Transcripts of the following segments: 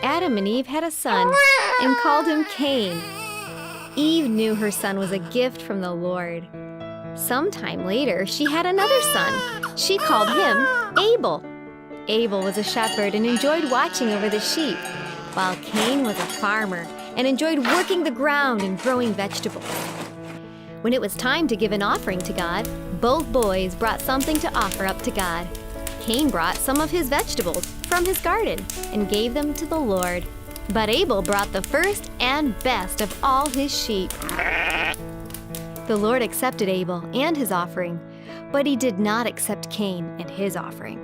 Adam and Eve had a son and called him Cain. Eve knew her son was a gift from the Lord. Sometime later, she had another son. She called him Abel. Abel was a shepherd and enjoyed watching over the sheep, while Cain was a farmer and enjoyed working the ground and growing vegetables. When it was time to give an offering to God, both boys brought something to offer up to God. Cain brought some of his vegetables from his garden and gave them to the Lord. But Abel brought the first and best of all his sheep. The Lord accepted Abel and his offering, but he did not accept Cain and his offering.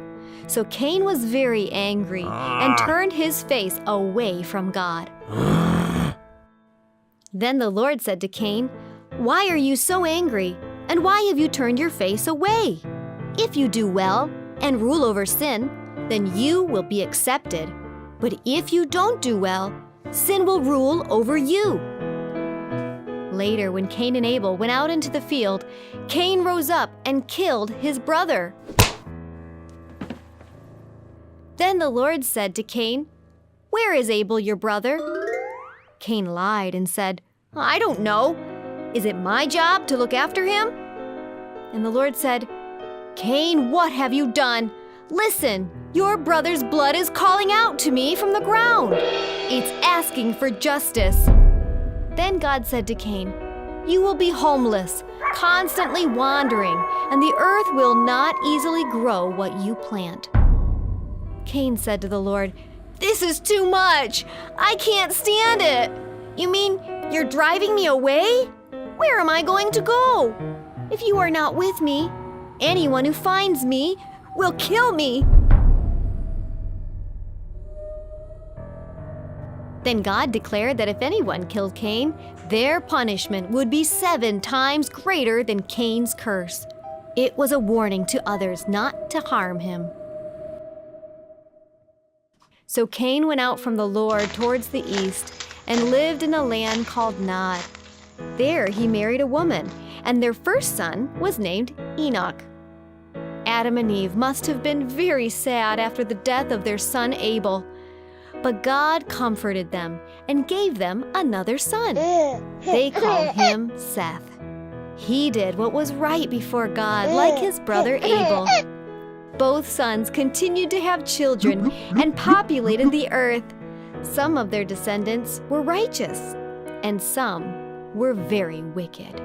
So Cain was very angry and turned his face away from God. Then the Lord said to Cain, "Why are you so angry? And why have you turned your face away? If you do well and rule over sin, then you will be accepted. But if you don't do well, sin will rule over you." Later, when Cain and Abel went out into the field, Cain rose up and killed his brother. Then the Lord said to Cain, "Where is Abel, your brother?" Cain lied and said, "I don't know. Is it my job to look after him?" And the Lord said, "Cain, what have you done? Listen, your brother's blood is calling out to me from the ground. It's asking for justice." Then God said to Cain, "You will be homeless, constantly wandering, and the earth will not easily grow what you plant." Cain said to the Lord, "This is too much. I can't stand it. You mean you're driving me away? Where am I going to go? If you are not with me, anyone who finds me will kill me." Then God declared that if anyone killed Cain, their punishment would be 7 times greater than Cain's curse. It was a warning to others not to harm him. So Cain went out from the Lord towards the east and lived in a land called Nod. There he married a woman, and their first son was named Enoch. Adam and Eve must have been very sad after the death of their son Abel. But God comforted them and gave them another son. They called him Seth. He did what was right before God, like his brother Abel. Both sons continued to have children and populated the earth. Some of their descendants were righteous, and some were very wicked.